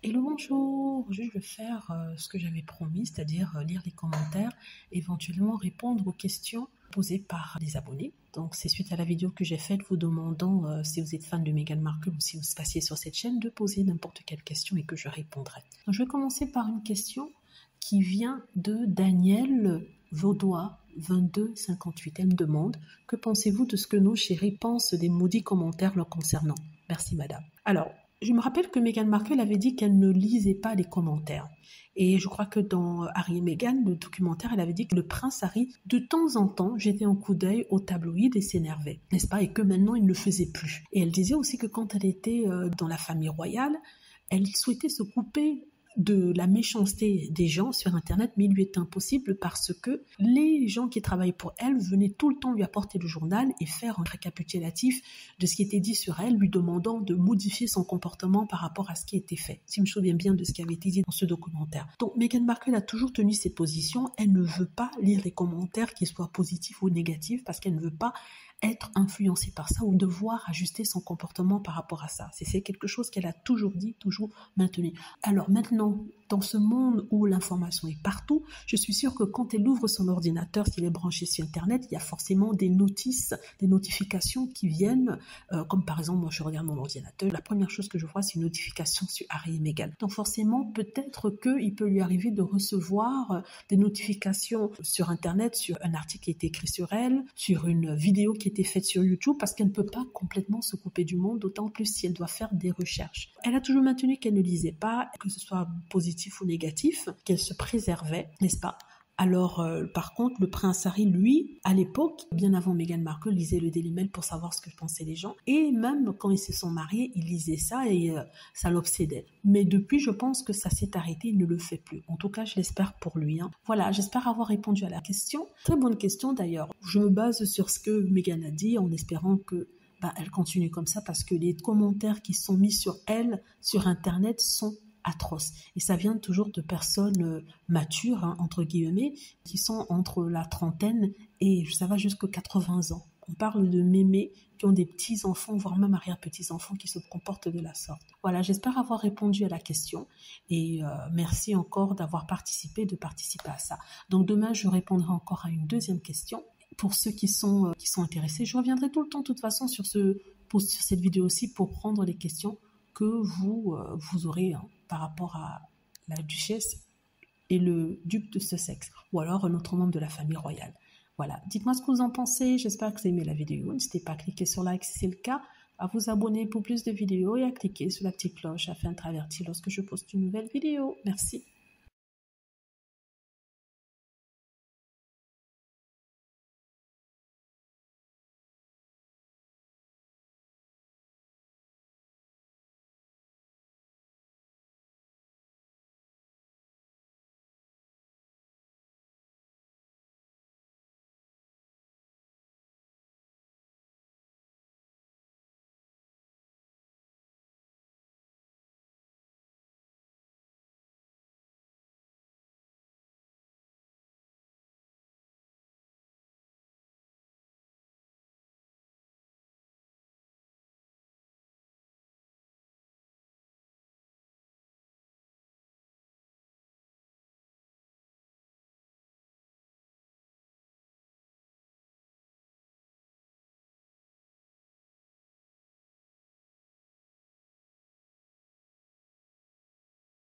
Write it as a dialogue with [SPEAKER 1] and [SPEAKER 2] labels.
[SPEAKER 1] Hello, bonjour. Je vais faire ce que j'avais promis, c'est-à-dire lire les commentaires, éventuellement répondre aux questions posées par les abonnés. Donc, c'est suite à la vidéo que j'ai faite vous demandant si vous êtes fan de Meghan Markle ou si vous passiez sur cette chaîne, de poser n'importe quelle question et que je répondrai. Donc, je vais commencer par une question qui vient de Daniel Vaudois 2258. Elle me demande: que pensez-vous de ce que nos chéris pensent des maudits commentaires leur concernant? Merci madame. Alors, je me rappelle que Meghan Markle avait dit qu'elle ne lisait pas les commentaires. Et je crois que dans Harry et Meghan, le documentaire, elle avait dit que le prince Harry, de temps en temps, jetait un coup d'œil au tabloïd et s'énervait, n'est-ce pas? Et que maintenant, il ne le faisait plus. Et elle disait aussi que quand elle était dans la famille royale, elle souhaitait se couper de la méchanceté des gens sur Internet, mais il lui est impossible parce que les gens qui travaillaient pour elle venaient tout le temps lui apporter le journal et faire un récapitulatif de ce qui était dit sur elle, lui demandant de modifier son comportement par rapport à ce qui était fait. Si je me souviens bien de ce qui avait été dit dans ce documentaire. Donc Meghan Markle a toujours tenu ses positions. Elle ne veut pas lire les commentaires, qu'ils soient positifs ou négatifs, parce qu'elle ne veut pas être influencée par ça ou devoir ajuster son comportement par rapport à ça. C'est quelque chose qu'elle a toujours dit, toujours maintenu. Alors maintenant, dans ce monde où l'information est partout, je suis sûre que quand elle ouvre son ordinateur, s'il est branché sur Internet, il y a forcément des notices, des notifications qui viennent, comme par exemple, moi je regarde mon ordinateur, la première chose que je vois, c'est une notification sur Harry et Meghan. Donc forcément, peut-être qu'il peut lui arriver de recevoir des notifications sur Internet, sur un article qui a été écrit sur elle, sur une vidéo qui a été faite sur YouTube, parce qu'elle ne peut pas complètement se couper du monde, d'autant plus si elle doit faire des recherches. Elle a toujours maintenu qu'elle ne lisait pas, que ce soit positif ou négatif, qu'elle se préservait, n'est-ce pas? Alors, par contre, le prince Harry, lui, à l'époque, bien avant Meghan Markle, lisait le Daily Mail pour savoir ce que pensaient les gens. Et même quand ils se sont mariés, il lisait ça et ça l'obsédait. Mais depuis, je pense que ça s'est arrêté, il ne le fait plus. En tout cas, je l'espère pour lui. Voilà, j'espère avoir répondu à la question. Très bonne question d'ailleurs. Je me base sur ce que Meghan a dit en espérant que elle continue comme ça, parce que les commentaires qui sont mis sur elle, sur Internet, sont atroces. Et ça vient toujours de personnes matures, entre guillemets, qui sont entre la trentaine et ça va jusqu'à 80 ans. On parle de mémés qui ont des petits-enfants, voire même arrière-petits-enfants qui se comportent de la sorte. Voilà, j'espère avoir répondu à la question et merci encore d'avoir participé, de participer à ça. Donc demain, je répondrai encore à une deuxième question. Pour ceux qui sont intéressés, je reviendrai tout le temps de toute façon sur cette vidéo aussi pour prendre les questions que vous aurez par rapport à la duchesse et le duc de Sussex, ou alors un autre membre de la famille royale. Voilà, dites-moi ce que vous en pensez, j'espère que vous avez aimé la vidéo, n'hésitez pas à cliquer sur like si c'est le cas, à vous abonner pour plus de vidéos et à cliquer sur la petite cloche afin d'être averti lorsque je poste une nouvelle vidéo. Merci.